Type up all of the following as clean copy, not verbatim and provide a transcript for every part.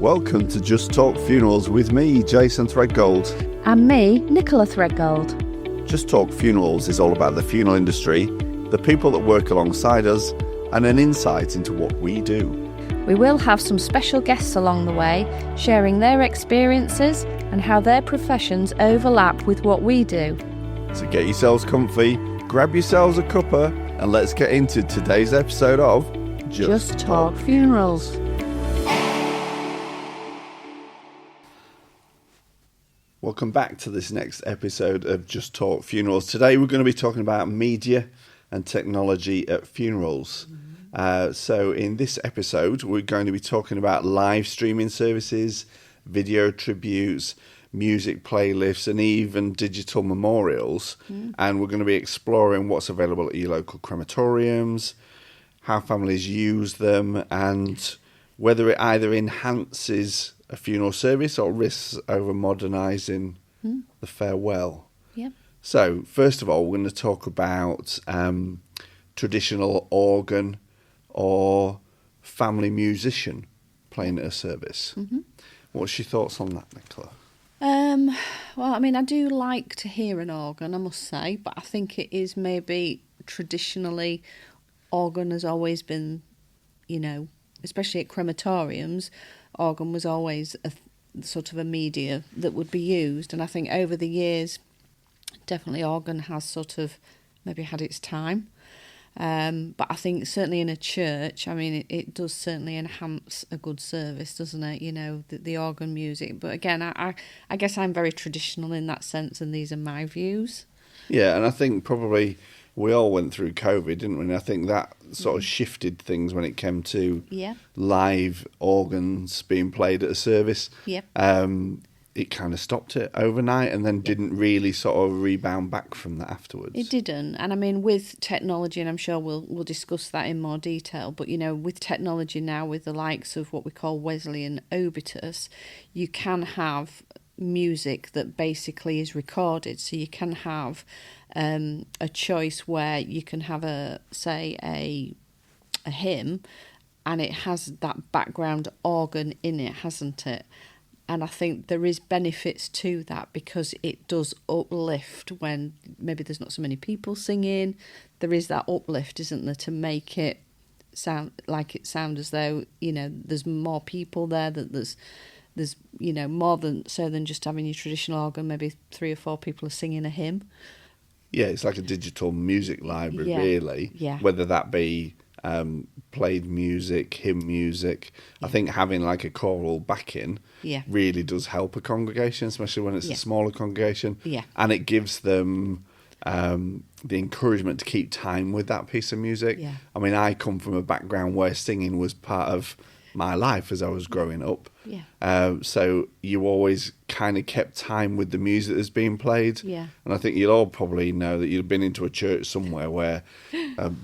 welcome to Just Talk Funerals with me, Jason Threadgold. And me, Nicola Threadgold. Just Talk Funerals is all about the funeral industry, the people that work alongside us, and an insight into what we do. We will have some special guests along the way, sharing their experiences and how their professions overlap with what we do. So get yourselves comfy, grab yourselves a cuppa, and let's get into today's episode of Just Talk Funerals. Welcome back to this next episode of Just Talk Funerals. Today we're going to be talking about media and technology at funerals. So in this episode we're going to be talking about live streaming services, video tributes, music playlists and even digital memorials. And we're going to be exploring what's available at your local crematoriums, how families use them, and whether it either enhances a funeral service or risks over modernising the farewell. Yep. So, first of all, we're going to talk about traditional organ or family musician playing at a service. What's your thoughts on that, Nicola? Well, I mean, I do like to hear an organ, I must say, but I think it is maybe traditionally, organ has always been, especially at crematoriums, organ was always a sort of a media that would be used. And I think over the years, definitely organ has sort of maybe had its time. But I think certainly in a church, I mean, it does certainly enhance a good service, doesn't it? The organ music. But again, I guess I'm very traditional in that sense, and these are my views. Yeah, and I think probably we all went through COVID, didn't we? And I think that sort of shifted things when it came to live organs being played at a service. Yeah. It kind of stopped it overnight and then didn't really sort of rebound back from that afterwards. It didn't. And I mean, with technology, and I'm sure we'll discuss that in more detail, but, with technology now, with the likes of what we call Wesley and Obitus, you can have music that basically is recorded. So you can have a choice where you can have a hymn and it has that background organ in it, hasn't it? And I think there is benefits to that because it does uplift when maybe there's not so many people singing. There is that uplift, isn't there, to make it sound as though, there's more people there, that there's more than just having your traditional organ, maybe 3 or 4 people are singing a hymn. Yeah, it's like a digital music library, really. Yeah. Whether that be played music, hymn music. I think having like a choral backing really does help a congregation, especially when it's a smaller congregation. Yeah. And it gives them the encouragement to keep time with that piece of music. Yeah. I mean, I come from a background where singing was part of my life as I was growing up. Yeah. So you always kind of kept time with the music that's being played. Yeah. And I think you'll all probably know that you've been into a church somewhere where,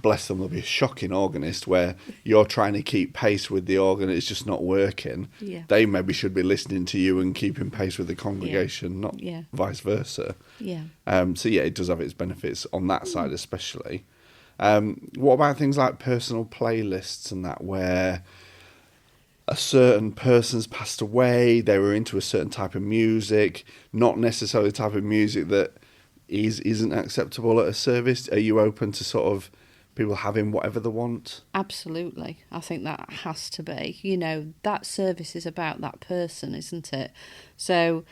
bless them, there'll be a shocking organist where you're trying to keep pace with the organ, it's just not working. Yeah. They maybe should be listening to you and keeping pace with the congregation, not vice versa. Yeah. So yeah, it does have its benefits on that side especially. What about things like personal playlists and that, where a certain person's passed away, they were into a certain type of music, not necessarily the type of music that isn't acceptable at a service? Are you open to sort of people having whatever they want? Absolutely. I think that has to be. That service is about that person, isn't it? So,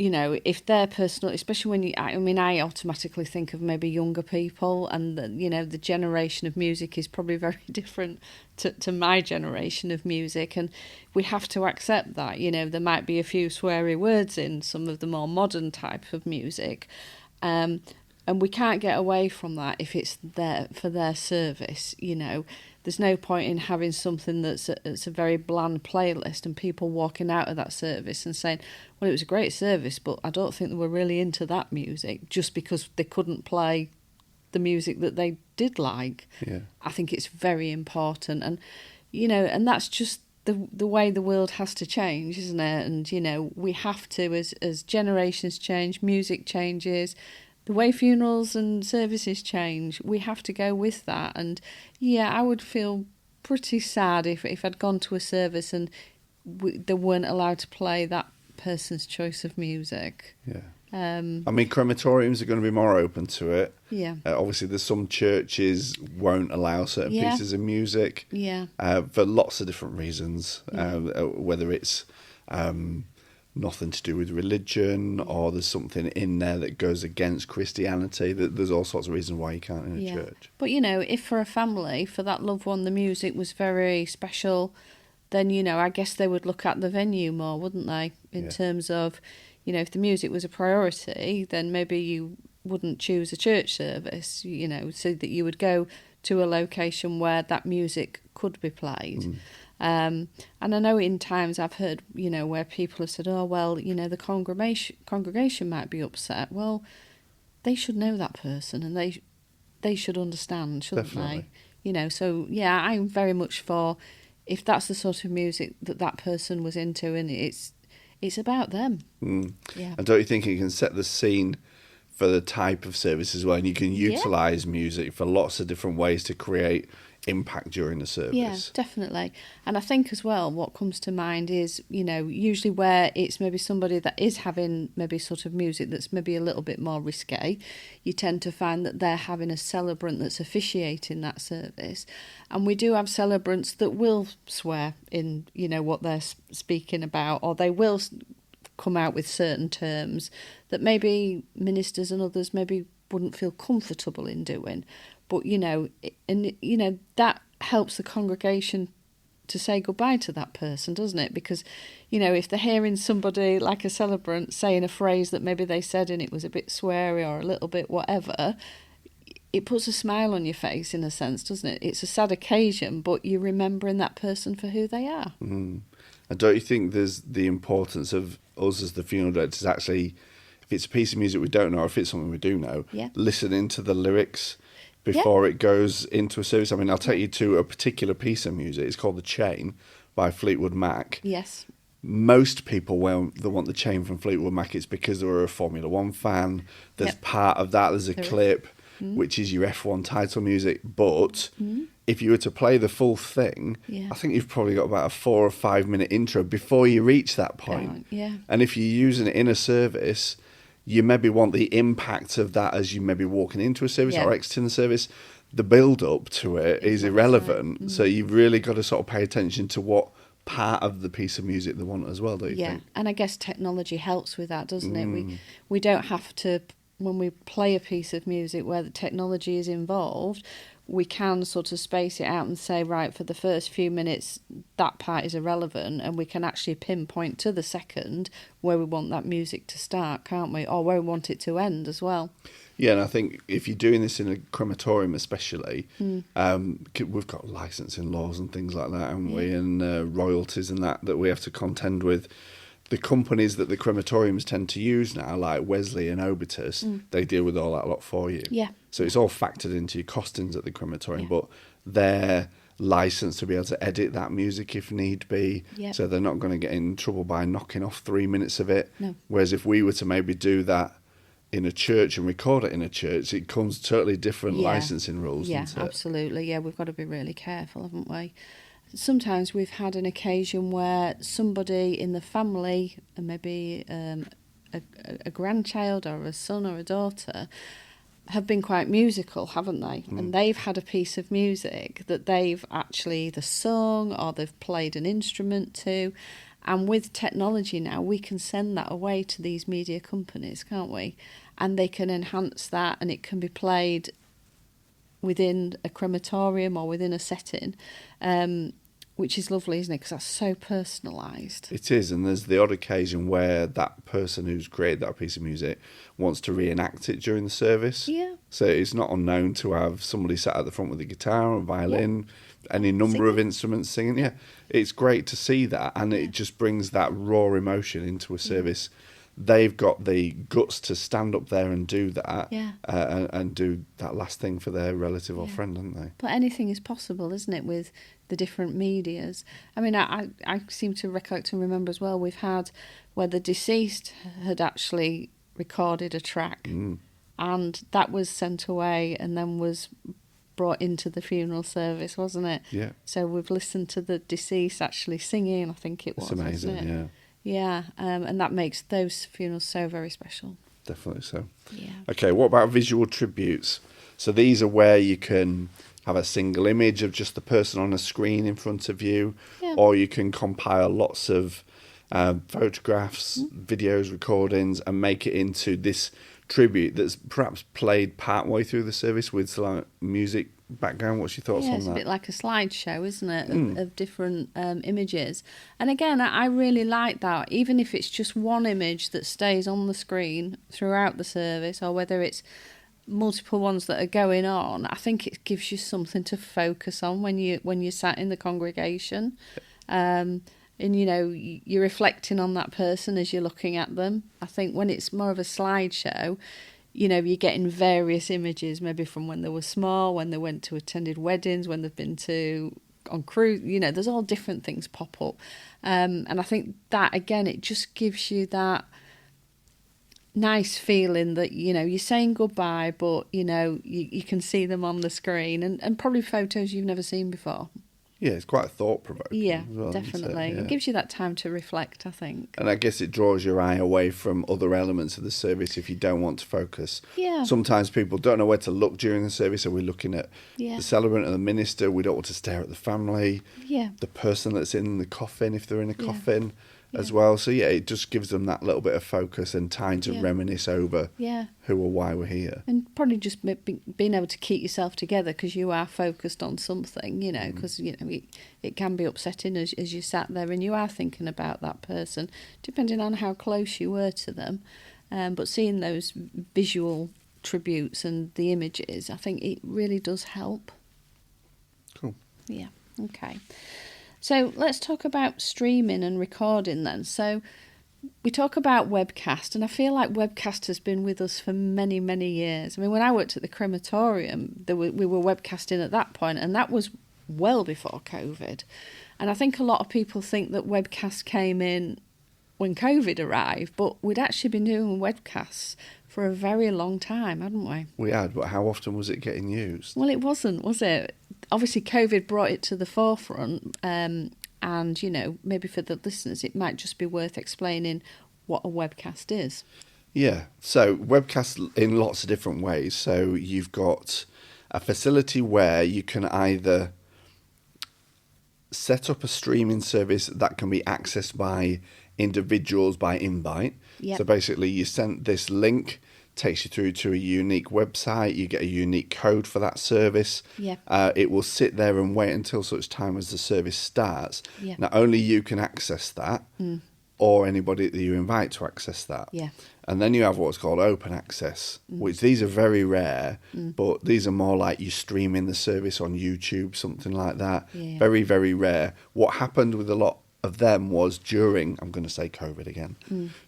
if they're personal, especially when I automatically think of maybe younger people, and the generation of music is probably very different to my generation of music, and we have to accept that. There might be a few sweary words in some of the more modern type of music, and we can't get away from that if it's there for their service. There's no point in having something that's a very bland playlist and people walking out of that service and saying, well, it was a great service, but I don't think they were really into that music, just because they couldn't play the music that they did like. Yeah. I think it's very important. And, and that's just the way the world has to change, isn't it? And, we have to, as generations change, music changes, the way funerals and services change, we have to go with that. And I would feel pretty sad if I'd gone to a service and they weren't allowed to play that person's choice of music. Yeah. I mean, crematoriums are going to be more open to it. Yeah. Obviously, there's some churches won't allow certain pieces of music. Yeah. For lots of different reasons. Yeah. Whether it's nothing to do with religion, or there's something in there that goes against Christianity. There's all sorts of reasons why you can't in a church. But, you know, if for a family, for that loved one, the music was very special, then, you know, I guess they would look at the venue more, wouldn't they? In terms of, you know, if the music was a priority, then maybe you wouldn't choose a church service, you know, so that you would go to a location where that music could be played. And I know in times I've heard, you know, where people have said, oh, well, you know, the congregation might be upset. Well, they should know that person, and they should understand, shouldn't they? You know, so, yeah, I'm very much for, if that's the sort of music that person was into, and it's about them. Yeah. And don't you think it can set the scene for the type of service as well? And you can utilise music for lots of different ways to create impact during the service. Yeah, definitely. And I think as well, what comes to mind is, you know, usually where it's maybe somebody that is having maybe sort of music that's maybe a little bit more risque, you tend to find that they're having a celebrant that's officiating that service. And we do have celebrants that will swear in, you know, what they're speaking about, or they will come out with certain terms that maybe ministers and others maybe wouldn't feel comfortable in doing. But, you know, and, you know, that helps the congregation to say goodbye to that person, doesn't it? Because, you know, if they're hearing somebody like a celebrant saying a phrase that maybe they said and it was a bit sweary or a little bit whatever, it puts a smile on your face in a sense, doesn't it? It's a sad occasion, but you're remembering that person for who they are. And don't you think there's the importance of us as the funeral directors actually, if it's a piece of music we don't know, or if it's something we do know, listening to the lyrics before it goes into a service? I mean, I'll take you to a particular piece of music. It's called The Chain by Fleetwood Mac. Yes. Most people, when they want The Chain from Fleetwood Mac, it's because they were a Formula One fan. There's part of that. There's a clip, which is your F1 title music. But if you were to play the full thing, I think you've probably got about a 4 or 5 minute intro before you reach that point. And if you're using it in a service, you maybe want the impact of that as you maybe walking into a service or exiting the service. The build-up to it is irrelevant. Right. So you've really got to sort of pay attention to what part of the piece of music they want as well, don't you think? And I guess technology helps with that, doesn't it? We don't have to, when we play a piece of music where the technology is involved, we can sort of space it out and say, right, for the first few minutes, that part is irrelevant, and we can actually pinpoint to the second where we want that music to start, can't we? Or where we want it to end as well. Yeah, and I think if you're doing this in a crematorium especially, we've got licensing laws and things like that, haven't we? And royalties and that we have to contend with. The companies that the crematoriums tend to use now, like Wesley and Obitus, they deal with all that lot for you. Yeah. So it's all factored into your costings at the crematorium, but they're licensed to be able to edit that music if need be. Yep. So they're not going to get in trouble by knocking off 3 minutes of it. No. Whereas if we were to maybe do that in a church and record it in a church, it comes totally different licensing rules. Yeah, absolutely. Yeah, we've got to be really careful, haven't we? Sometimes we've had an occasion where somebody in the family, and maybe a grandchild or a son or a daughter, have been quite musical, haven't they? And they've had a piece of music that they've actually either sung or they've played an instrument to. And with technology now, we can send that away to these media companies, can't we? And they can enhance that, and it can be played within a crematorium or within a setting, which is lovely, isn't it? Because that's so personalised. It is, and there's the odd occasion where that person who's created that piece of music wants to reenact it during the service. Yeah. So it's not unknown to have somebody sat at the front with a guitar, a violin, any number of instruments singing. Yeah, it's great to see that, and it just brings that raw emotion into a service. They've got the guts to stand up there and do that, and do that last thing for their relative or friend, haven't they? But anything is possible, isn't it, with the different medias? I mean, I seem to recollect and remember as well, we've had where the deceased had actually recorded a track, and that was sent away and then was brought into the funeral service, wasn't it? Yeah. So we've listened to the deceased actually singing, I think it was. It's amazing, wasn't it? yeah. Yeah, and that makes those funerals so very special. Definitely so. Yeah. Okay, what about visual tributes? So these are where you can have a single image of just the person on a screen in front of you, Yeah. or you can compile lots of photographs, videos, recordings, and make it into this tribute that's perhaps played partway through the service with some music background. What's your thoughts on It's that? a bit like a slideshow, isn't it, of different images. And again, I really like that, even if it's just one image that stays on the screen throughout the service, or whether it's multiple ones that are going on. I think it gives you something to focus on when you're sat in the congregation, and you're reflecting on that person as you're looking at them. I think when it's more of a slideshow, you're getting various images, maybe from when they were small, when they went to attended weddings, when they've been on cruise. There's all different things pop up, and I think that again, it just gives you that nice feeling that you're saying goodbye, but you can see them on the screen, and probably photos you've never seen before. Yeah, it's quite thought-provoking. Yeah, as well, definitely. Yeah. It gives you that time to reflect, I think. And I guess it draws your eye away from other elements of the service if you don't want to focus. Yeah. Sometimes people don't know where to look during the service. Are we looking at the celebrant and the minister? We don't want to stare at the family. Yeah. The person that's in the coffin, if they're in a coffin as well. So, it just gives them that little bit of focus and time to reminisce over who or why we're here. And probably just being able to keep yourself together because you are focused on something, because, it can be upsetting as you sat there and you are thinking about that person, depending on how close you were to them. But seeing those visual tributes and the images, I think it really does help. Cool. Yeah, okay. So let's talk about streaming and recording then. So we talk about webcast, and I feel like webcast has been with us for many, many years. I mean, when I worked at the crematorium, we were webcasting at that point, and that was well before COVID. And I think a lot of people think that webcast came in when COVID arrived, but we'd actually been doing webcasts for a very long time, hadn't we? We had, but how often was it getting used? Well, it wasn't, was it? Obviously, COVID brought it to the forefront, and, maybe for the listeners, it might just be worth explaining what a webcast is. Yeah, so webcasts in lots of different ways. So you've got a facility where you can either set up a streaming service that can be accessed by individuals by invite. Yep. So basically you send this link, takes you through to a unique website, you get a unique code for that service. Yep. It will sit there and wait until such time as the service starts. Yep. Now only you can access that, or anybody that you invite to access that. Yeah. And then you have what's called open access, which these are very rare, but these are more like you streaming the service on YouTube, something like that. Yeah. Very, very rare. What happened with a lot of them was during, I'm going to say COVID again,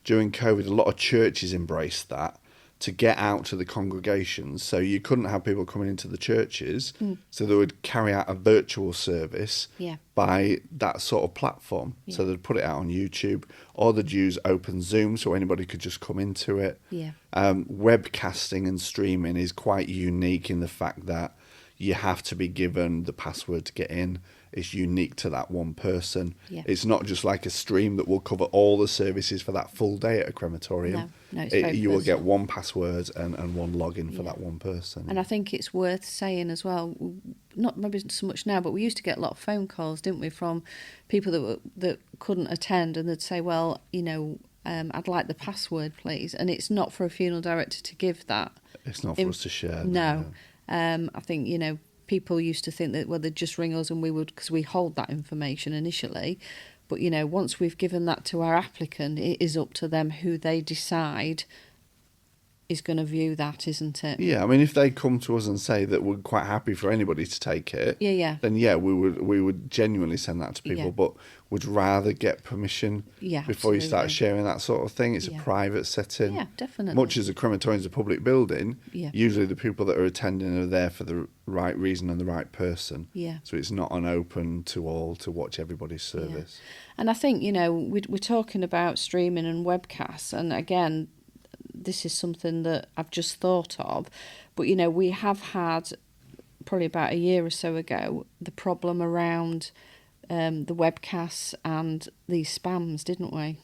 during COVID, a lot of churches embraced that to get out to the congregations. So you couldn't have people coming into the churches, so they would carry out a virtual service by that sort of platform. Yeah. So they'd put it out on YouTube, or they'd use open Zoom so anybody could just come into it. Yeah. Webcasting and streaming is quite unique in the fact that you have to be given the password to get in. It's unique to that one person. Yeah. It's not just like a stream that will cover all the services for that full day at a crematorium. No, it's very You will get personal. one password and one login for that one person. And I think it's worth saying as well, not maybe so much now, but we used to get a lot of phone calls, didn't we, from people that couldn't attend, and they'd say, well, I'd like the password, please. And it's not for a funeral director to give that. It's not for us to share. No. I think, people used to think that, well, they'd just ring us and we would, because we hold that information initially. But, once we've given that to our applicant, it is up to them who they decide is going to view that, isn't it? Yeah, I mean, if they come to us and say that we're quite happy for anybody to take it, then we would genuinely send that to people, but would rather get permission before you start sharing that sort of thing. It's a private setting. Yeah, definitely. Much as a crematorium is a public building, usually the people that are attending are there for the right reason and the right person. Yeah. So it's not an open to all to watch everybody's service. Yeah. And I think, we're talking about streaming and webcasts, and again, this is something that I've just thought of, but we have had probably about a year or so ago, the problem around the webcasts and these spams, didn't we?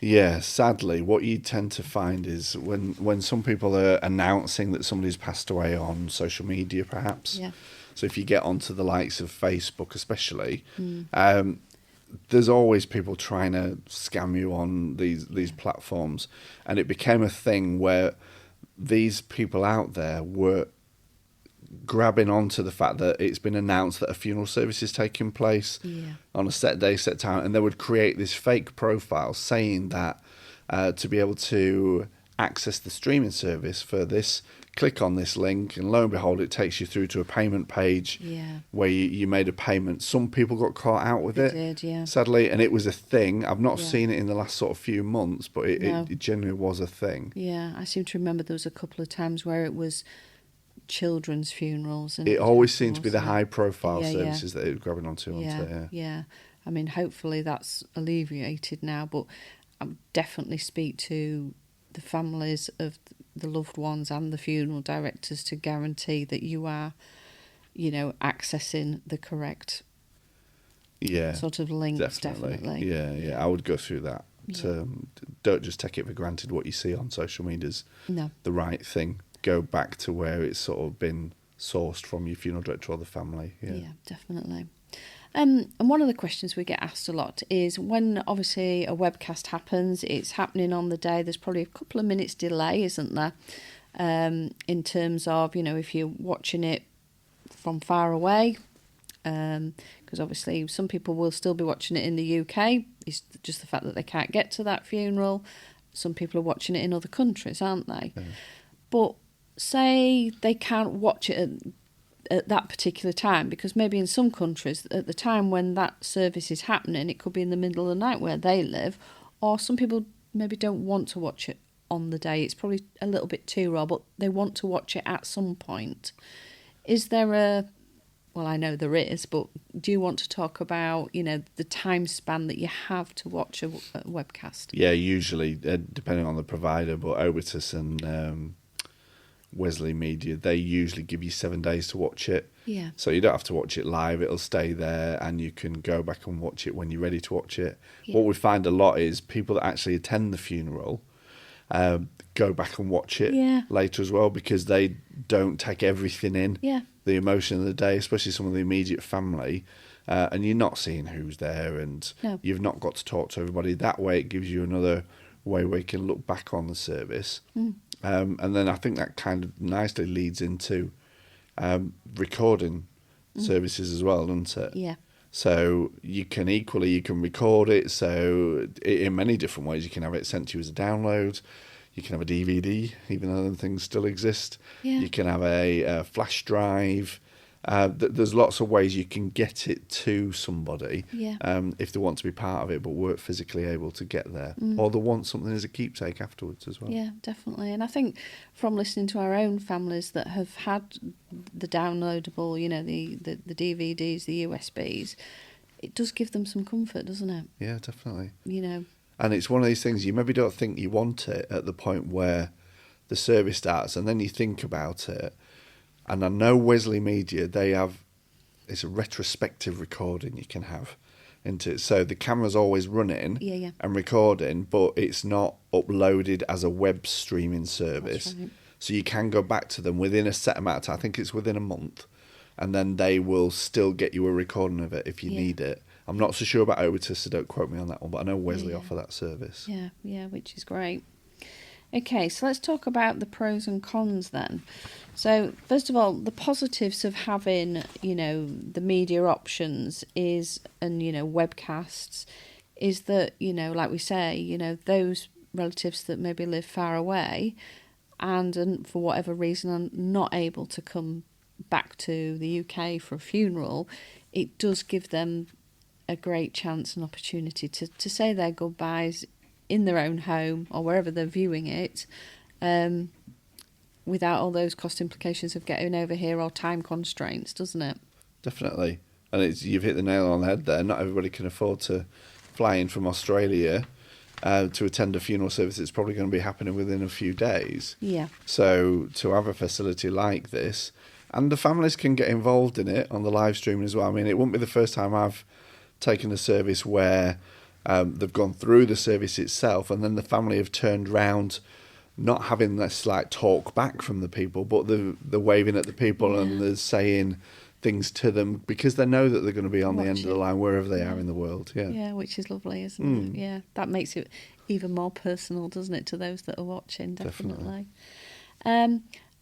Yeah, sadly, what you tend to find is when some people are announcing that somebody's passed away on social media, perhaps. Yeah. So if you get onto the likes of Facebook, especially, there's always people trying to scam you on these platforms, and it became a thing where these people out there were grabbing onto the fact that it's been announced that a funeral service is taking place on a set day, set time, and they would create this fake profile saying that to be able to access the streaming service for this, click on this link, and lo and behold, it takes you through to a payment page where you made a payment. Some people got caught out with it, sadly, and it was a thing. I've not seen it in the last sort of few months, but it genuinely was a thing. Yeah, I seem to remember there was a couple of times where it was children's funerals. And it always seemed to be the high-profile services that it was grabbing onto. Yeah. I mean, hopefully that's alleviated now, but I would definitely speak to the families of the loved ones and the funeral directors to guarantee that you are, accessing the correct sort of links. Definitely. Yeah. I would go through that. Don't just take it for granted what you see on social media is the right thing. Go back to where it's sort of been sourced from your funeral director or the family. Yeah, definitely. And one of the questions we get asked a lot is when obviously a webcast happens, it's happening on the day, there's probably a couple of minutes delay, isn't there? In terms of, if you're watching it from far away, because obviously some people will still be watching it in the UK. It's just the fact that they can't get to that funeral. Some people are watching it in other countries, aren't they? But say they can't watch it at that particular time, because maybe in some countries at the time when that service is happening, it could be in the middle of the night where they live, or some people maybe don't want to watch it on the day. It's probably a little bit too raw, but they want to watch it at some point. Is there well, I know there is, but do you want to talk about, the time span that you have to watch a webcast? Yeah, usually, depending on the provider, but Obitus and Wesley Media, they usually give you 7 days to watch it. Yeah. So you don't have to watch it live. It'll stay there and you can go back and watch it when you're ready to watch it. Yeah. What we find a lot is people that actually attend the funeral go back and watch it later as well, because they don't take everything in. Yeah. The emotion of the day, especially some of the immediate family. And you're not seeing who's there, and you've not got to talk to everybody. That way it gives you another way where you can look back on the service. And then I think that kind of nicely leads into recording services as well, doesn't it? Yeah. So you can record it. So in many different ways, you can have it sent to you as a download. You can have a DVD, even though those things still exist. Yeah. You can have a flash drive. There's lots of ways you can get it to somebody if they want to be part of it but weren't physically able to get there. Or they want something as a keepsake afterwards as well. Yeah, definitely. And I think from listening to our own families that have had the downloadable, the DVDs, the USBs, it does give them some comfort, doesn't it? Yeah, definitely. And it's one of these things, you maybe don't think you want it at the point where the service starts, and then you think about it. And I know Wesley Media, it's a retrospective recording you can have into it. So the camera's always running and recording, but it's not uploaded as a web streaming service. That's right. So you can go back to them within a set amount of time. I think it's within a month. And then they will still get you a recording of it if you need it. I'm not so sure about Obitus, so don't quote me on that one, but I know Wesley offer that service. Yeah, which is great. Okay, so let's talk about the pros and cons then. So, first of all, the positives of having, the media options is, and, webcasts, is that, like we say, those relatives that maybe live far away and for whatever reason are not able to come back to the UK for a funeral, it does give them a great chance and opportunity to say their goodbyes in their own home or wherever they're viewing it, without all those cost implications of getting over here or time constraints, doesn't it? Definitely. And you've hit the nail on the head there. Not everybody can afford to fly in from Australia to attend a funeral service. It's probably going to be happening within a few days. Yeah. So to have a facility like this, And the families can get involved in it on the live streaming as well. I mean, it wouldn't be the first time I've taken a service where they've gone through the service itself and then the family have turned round, not having this like talk back from the people, but the waving at the people and they're saying things to them because they know that they're going to be on the end of the line wherever they are in the world. Yeah, which is lovely, isn't it? Yeah, that makes it even more personal, doesn't it, to those that are watching? Definitely.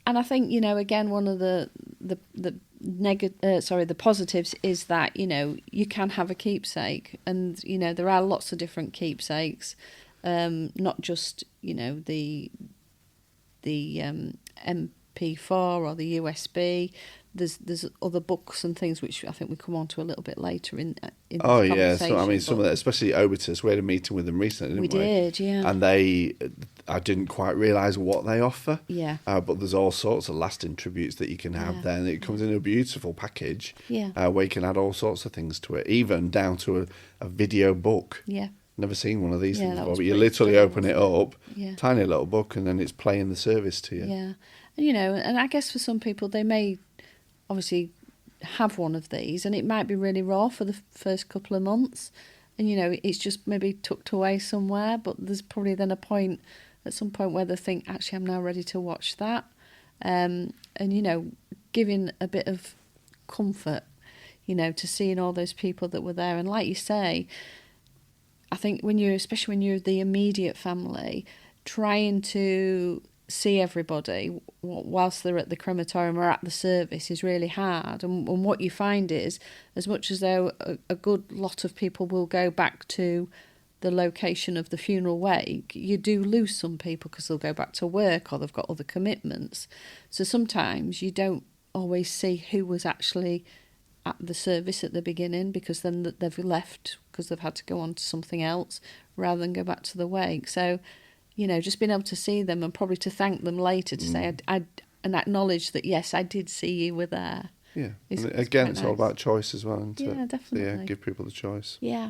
And I think, you know, again, one of the positives is that, you know, you can have a keepsake, and you know there are lots of different keepsakes, not just, you know, the MP4 or the USB. There's other books and things which I think we come on to a little bit later in this conversation. So I mean, some of that, especially Obitus, we had a meeting with them recently, didn't we? We did, yeah. And I didn't quite realise what they offer. Yeah. But there's all sorts of lasting tributes that you can have there, and it comes in a beautiful package. Yeah. Where you can add all sorts of things to it, even down to a video book. Yeah. Never seen one of these things before, but you pretty literally cool, open it up, yeah. tiny little book, and then it's playing the service to you. Yeah. And, you know, and I guess for some people they may obviously have one of these and it might be really raw for the first couple of months, and you know it's just maybe tucked away somewhere, but there's probably then at some point where they think, actually I'm now ready to watch that, and you know, giving a bit of comfort, you know, to seeing all those people that were there. And like you say, I think especially when you're the immediate family, trying to see everybody whilst they're at the crematorium or at the service is really hard. And what you find is, as much as though a good lot of people will go back to the location of the funeral wake, you do lose some people because they'll go back to work or they've got other commitments. So sometimes you don't always see who was actually at the service at the beginning, because then they've left because they've had to go on to something else rather than go back to the wake. So, you know, just being able to see them and probably to thank them later to say, and acknowledge that, yes, I did see you were there. Yeah. And again, it's all about choice as well, isn't it? Yeah, definitely. Yeah, give people the choice. Yeah.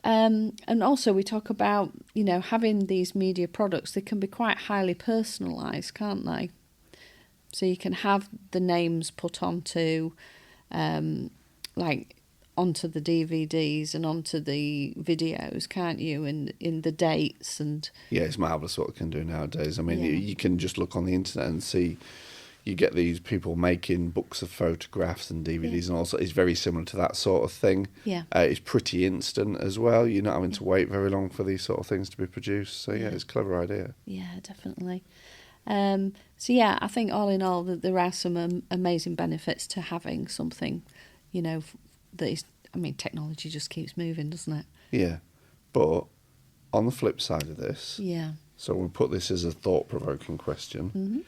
And also we talk about, you know, having these media products, they can be quite highly personalised, can't they? So you can have the names put onto, onto the DVDs and onto the videos, can't you? And in the dates and... Yeah, it's marvellous what it can do nowadays. I mean, you can just look on the internet and see, you get these people making books of photographs and DVDs, and also it's very similar to that sort of thing. Yeah. It's pretty instant as well. You're not having to wait very long for these sort of things to be produced. So, it's a clever idea. Yeah, definitely. So, yeah, I think all in all, that there are some amazing benefits to having something, you know, that is, I mean, technology just keeps moving, doesn't it? Yeah. But on the flip side of this, so we'll put this as a thought-provoking question. Mm-hmm.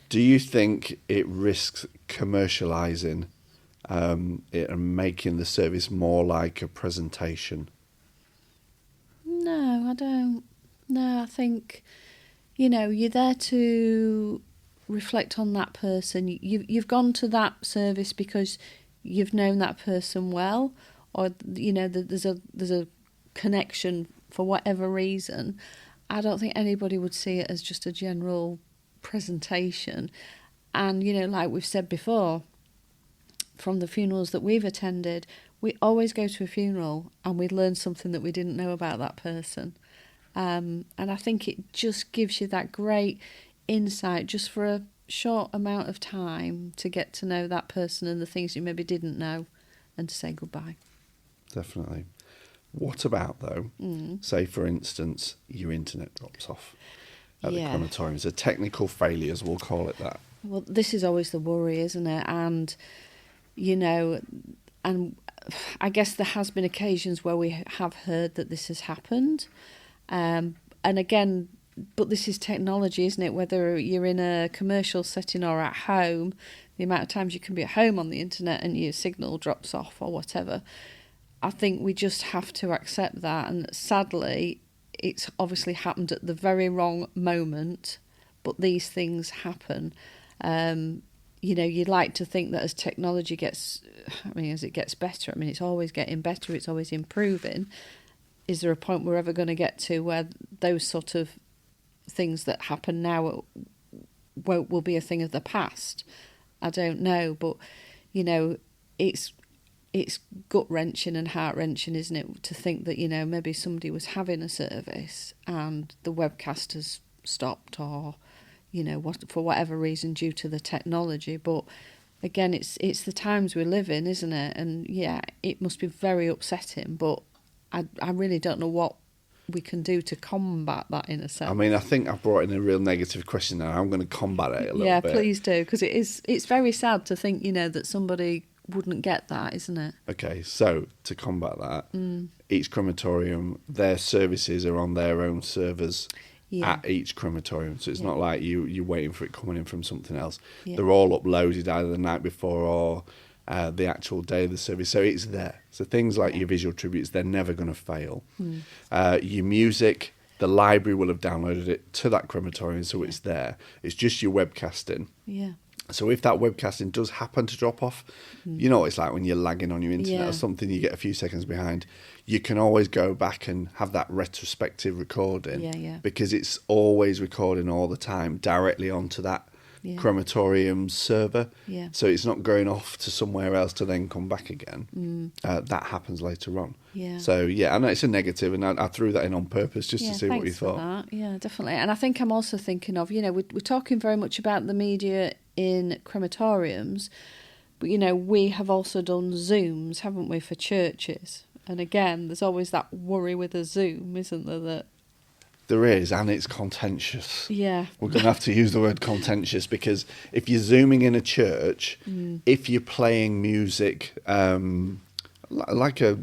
Do you think it risks commercialising it and making the service more like a presentation? No, I don't. No, I think, you know, you're there to reflect on that person. You've gone to that service because you've known that person well, or you know there's a connection for whatever reason. I don't think anybody would see it as just a general presentation. And you know, like we've said before, from the funerals that we've attended, we always go to a funeral and we learn something that we didn't know about that person, and I think it just gives you that great insight just for a short amount of time to get to know that person and the things you maybe didn't know, and to say goodbye. Definitely. What about, though, say for instance, your internet drops off at the crematorium? So technical failures, we'll call it that. Well, this is always the worry, isn't it? And, you know, and I guess there has been occasions where we have heard that this has happened. And again, but this is technology, isn't it? Whether you're in a commercial setting or at home, the amount of times you can be at home on the internet and your signal drops off or whatever. I think we just have to accept that. And sadly, it's obviously happened at the very wrong moment, but these things happen. You know, you'd like to think that as technology gets, as it gets better, it's always getting better, it's always improving. Is there a point we're ever going to get to where those sort of things that happen now will be a thing of the past? I don't know, but it's gut-wrenching and heart-wrenching, isn't it, to think that maybe somebody was having a service and the webcast has stopped, or for whatever reason due to the technology. But again, it's the times we live in, isn't it? And yeah, it must be very upsetting, but I really don't know what we can do to combat that, in a sense. I mean, I think I brought in a real negative question now. I'm going to combat it a little bit. Yeah, please do, because it's very sad to think, that somebody wouldn't get that, isn't it? Okay, so to combat that, each crematorium, their services are on their own servers at each crematorium. So it's not like you're waiting for it coming in from something else. Yeah. They're all uploaded either the night before or the actual day of the service. So it's there. So things like your visual tributes, they're never going to fail. Your music, the library will have downloaded it to that crematorium, so it's there. It's just your webcasting. Yeah. So if that webcasting does happen to drop off, it's like when you're lagging on your internet or something, you get a few seconds behind, you can always go back and have that retrospective recording because it's always recording all the time directly onto that crematorium server. Yeah. So it's not going off to somewhere else to then come back again. That happens later on. Yeah. So, I know it's a negative, and I threw that in on purpose just to see what you thought. For that. Yeah, definitely. And I think I'm also thinking of, we're talking very much about the media in crematoriums, but, we have also done Zooms, haven't we, for churches? And again, there's always that worry with a Zoom, isn't there, that... There is, and it's contentious. Yeah. We're going to have to use the word contentious, because if you're Zooming in a church, if you're playing music, like a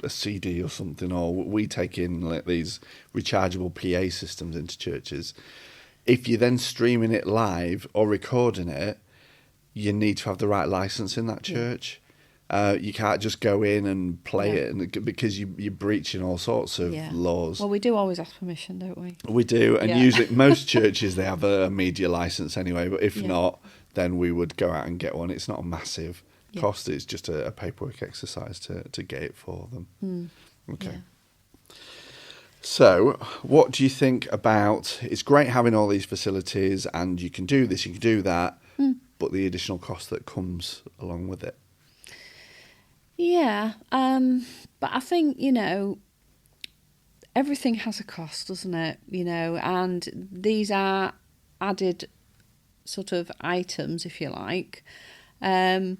CD or something, or we take in like these rechargeable PA systems into churches, if you're then streaming it live or recording it, you need to have the right license in that church. You can't just go in and play it, because you're breaching all sorts of laws. Well, we do always ask permission, don't we? We do, and usually most churches, they have a media license anyway, but if not, then we would go out and get one. It's not a massive cost, it's just a paperwork exercise to get it for them. Okay. Yeah. So, what do you think about, it's great having all these facilities and you can do this, you can do that, but the additional cost that comes along with it? Yeah, but I think, everything has a cost, doesn't it? And these are added sort of items, if you like. And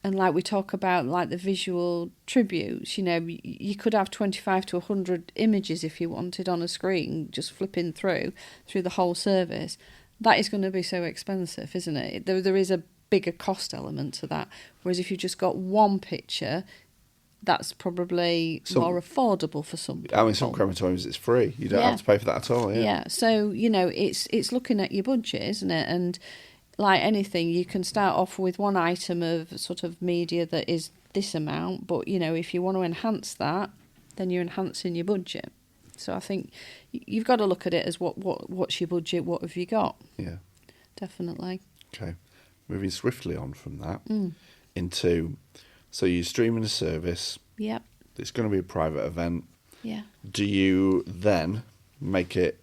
like we talk about, like the visual tributes, you could have 25 to 100 images if you wanted on a screen, just flipping through the whole service. That is going to be so expensive, isn't it? There is a bigger cost element to that. Whereas if you just got one picture, that's probably more affordable for some people. I mean, some crematoriums it's free. You don't have to pay for that at all. Yeah. So it's looking at your budget, isn't it? And like anything, you can start off with one item of sort of media that is this amount, but if you want to enhance that, then you're enhancing your budget. So I think you've got to look at it as what's your budget, what have you got? Yeah, definitely. Okay, moving swiftly on from that into, so you're streaming a service. Yep. It's going to be a private event. Yeah. Do you then make it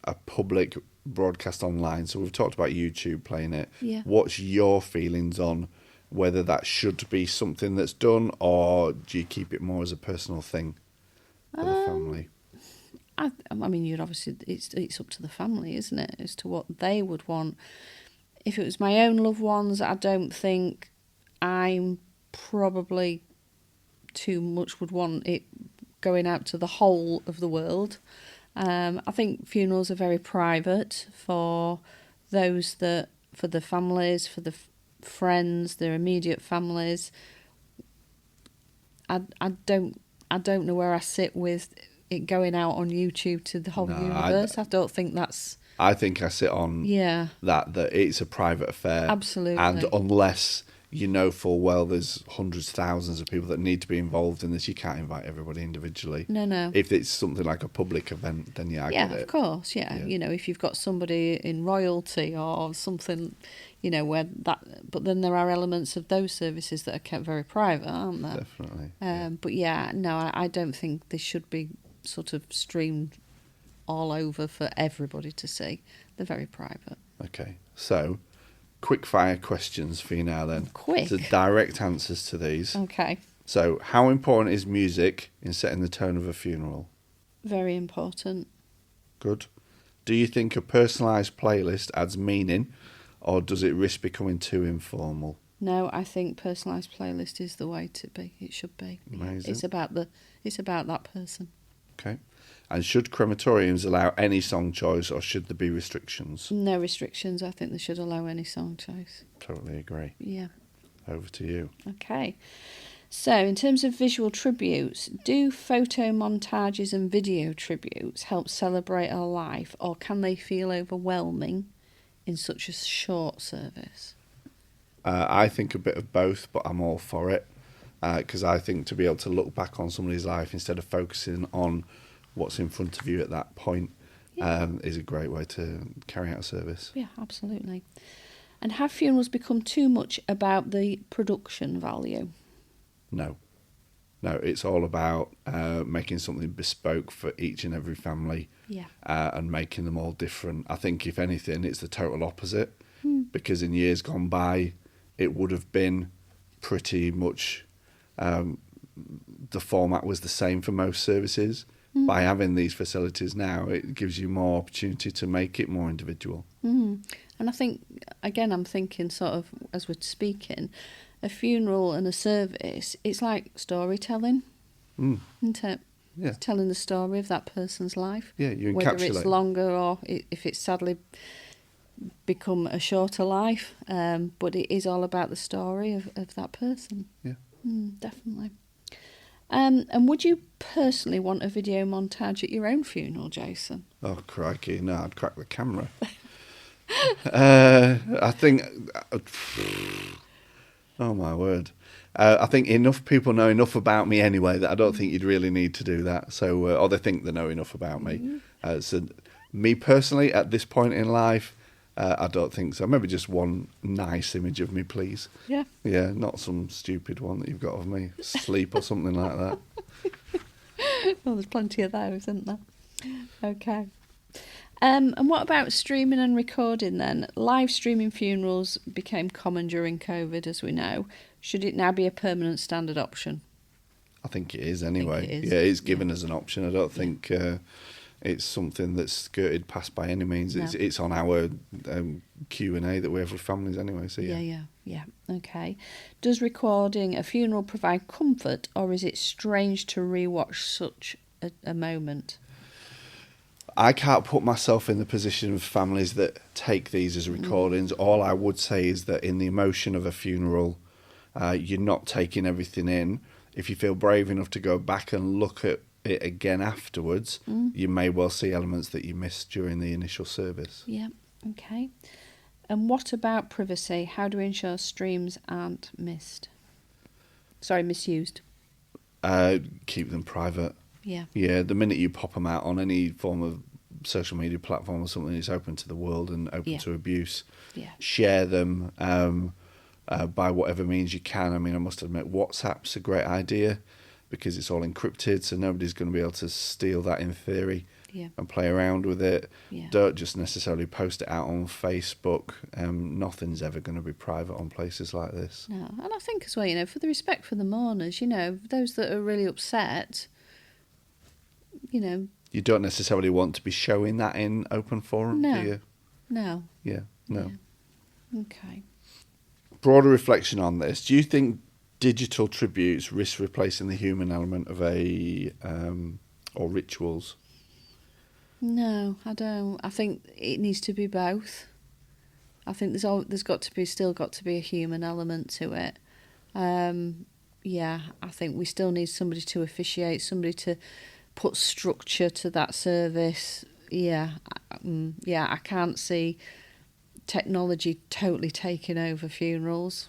a public broadcast online? So we've talked about YouTube playing it. Yeah. What's your feelings on whether that should be something that's done, or do you keep it more as a personal thing for the family? I mean, you'd obviously, it's up to the family, isn't it, as to what they would want. If it was my own loved ones, I don't think I'm probably too much would want it going out to the whole of the world. I think funerals are very private for those that, for the families, for the friends, their immediate families. I don't know where I sit with it going out on YouTube to the whole universe. I don't think that's... I think I sit on that it's a private affair. Absolutely. And unless you know full well there's hundreds, thousands of people that need to be involved in this, you can't invite everybody individually. No. If it's something like a public event, then I get it. Yeah, of course, yeah. If you've got somebody in royalty or something, where that... But then there are elements of those services that are kept very private, aren't there? Definitely. But I don't think they should be sort of streamed all over for everybody to see. They're very private. Okay, so quick fire questions for you now then. Quick? So direct answers to these. Okay. So how important is music in setting the tone of a funeral? Very important. Good. Do you think a personalised playlist adds meaning, or does it risk becoming too informal? No, I think personalised playlist is the way to be. It should be. Amazing. It's about that person. Okay. And should crematoriums allow any song choice, or should there be restrictions? No restrictions. I think they should allow any song choice. Totally agree. Yeah. Over to you. Okay. So, in terms of visual tributes, do photo montages and video tributes help celebrate our life, or can they feel overwhelming in such a short service? I think a bit of both, but I'm all for it. Because I think to be able to look back on somebody's life instead of focusing on what's in front of you at that point is a great way to carry out a service. Yeah, absolutely. And have funerals become too much about the production value? No, it's all about making something bespoke for each and every family. Yeah. And making them all different. I think, if anything, it's the total opposite. Because in years gone by, it would have been pretty much the format was the same for most services. By having these facilities now, it gives you more opportunity to make it more individual. And I think, again, I'm thinking sort of, as we're speaking, a funeral and a service, it's like storytelling, isn't it? Yeah. It's telling the story of that person's life. Yeah, you encapsulate. Whether it's longer or if it's sadly become a shorter life, but it is all about the story of that person. Yeah. Definitely. And would you personally want a video montage at your own funeral, Jason? Oh, crikey, no, I'd crack the camera. I think... Oh, my word. I think enough people know enough about me anyway that I don't think you'd really need to do that. So, or they think they know enough about me. So, me personally, at this point in life, I don't think so. Maybe just one nice image of me, please. Yeah. Yeah, not some stupid one that you've got of me. Sleep or something like that. Well, there's plenty of those, isn't there? Okay. And what about streaming and recording then? Live streaming funerals became common during COVID, as we know. Should it now be a permanent standard option? I think it is anyway. It is. Yeah, it's given as an option. I don't think it's something that's skirted past by any means. No. It's on our Q&A that we have with families anyway. So Yeah. Okay. Does recording a funeral provide comfort, or is it strange to rewatch such a moment? I can't put myself in the position of families that take these as recordings. All I would say is that in the emotion of a funeral, you're not taking everything in. If you feel brave enough to go back and look at it again afterwards, you may well see elements that you missed during the initial service. Yeah, okay. And what about privacy? How do we ensure streams aren't misused? Keep them private. Yeah. Yeah, the minute you pop them out on any form of social media platform or something, it's open to the world and open to abuse. Yeah. Share them by whatever means you can. I mean, I must admit, WhatsApp's a great idea because it's all encrypted, so nobody's going to be able to steal that in theory and play around with it. Yeah. Don't just necessarily post it out on Facebook. Nothing's ever going to be private on places like this. No, and I think as well, for the respect for the mourners, those that are really upset, You don't necessarily want to be showing that in open forum, do you? No. Yeah, no. Yeah. Okay. Broader reflection on this. Do you think digital tributes risk replacing the human element of or rituals? No, I don't. I think it needs to be both. I think there's still got to be a human element to it. I think we still need somebody to officiate, somebody to put structure to that service. I can't see technology totally taking over funerals.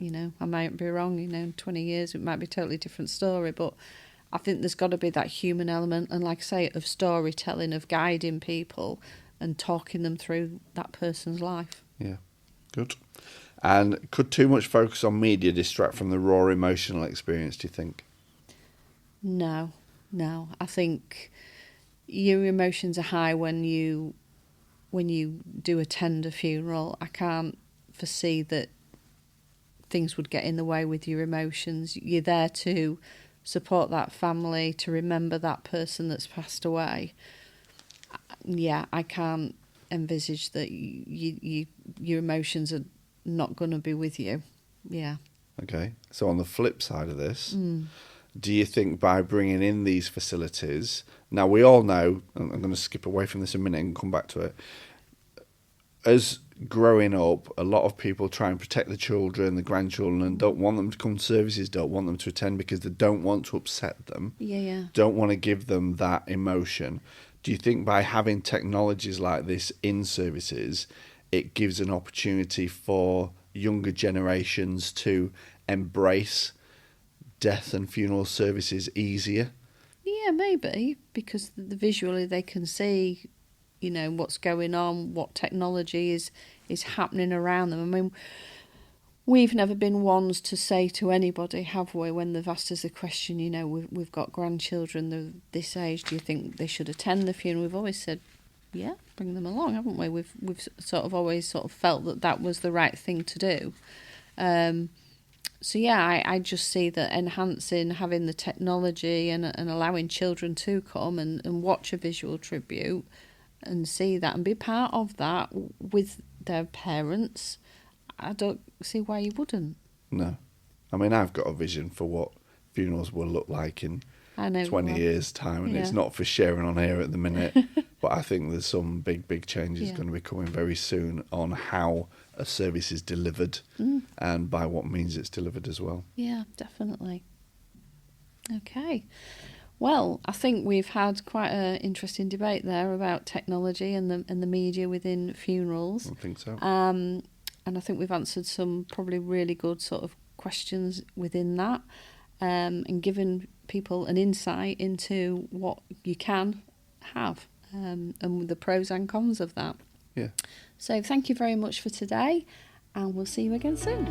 I might be wrong. In 20 years it might be a totally different story, but I think there's got to be that human element, and like I say, of storytelling, of guiding people and talking them through that person's life. Yeah, good. And could too much focus on media distract from the raw emotional experience, do you think? No. I think your emotions are high when when you do attend a funeral, I can't foresee that things would get in the way with your emotions. You're there to support that family, to remember that person that's passed away. Yeah, I can't envisage that your emotions are not going to be with you. Yeah. Okay. So on the flip side of this, do you think by bringing in these facilities, now we all know, and I'm going to skip away from this a minute and come back to it, as growing up, a lot of people try and protect the children, the grandchildren, and don't want them to come to services, don't want them to attend because they don't want to upset them, don't want to give them that emotion. Do you think by having technologies like this in services, it gives an opportunity for younger generations to embrace death and funeral services easier? Yeah, maybe, because visually they can see, you know, what's going on, what technology is happening around them. I mean, we've never been ones to say to anybody, have we, when they've asked us the question, you know, we've got grandchildren, they're this age, do you think they should attend the funeral? We've always said, yeah, bring them along, haven't we? We've sort of always sort of felt that was the right thing to do. So yeah, I just see that enhancing, having the technology and allowing children to come and watch a visual tribute and see that and be part of that with their parents, I don't see why you wouldn't. No. I mean, I've got a vision for what funerals will look like in 20 years' time, and it's not for sharing on here at the minute, but I think there's some big changes going to be coming very soon on how a service is delivered and by what means it's delivered as well. Yeah, definitely. Okay. Well, I think we've had quite an interesting debate there about technology and the media within funerals. I think so. And I think we've answered some probably really good sort of questions within that, and given people an insight into what you can have, and the pros and cons of that. Yeah. So thank you very much for today, and we'll see you again soon.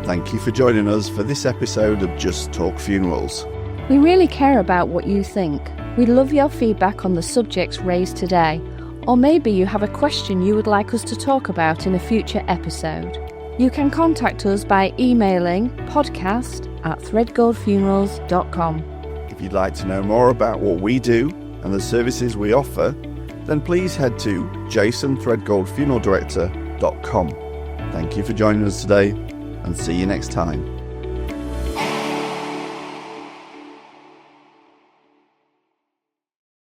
Thank you for joining us for this episode of Just Talk Funerals. We really care about what you think. We'd love your feedback on the subjects raised today, or maybe you have a question you would like us to talk about in a future episode. You can contact us by emailing podcast@threadgoldfunerals.com. If you'd like to know more about what we do and the services we offer, then please head to jasonthreadgoldfuneraldirector.com. Thank you for joining us today, and see you next time.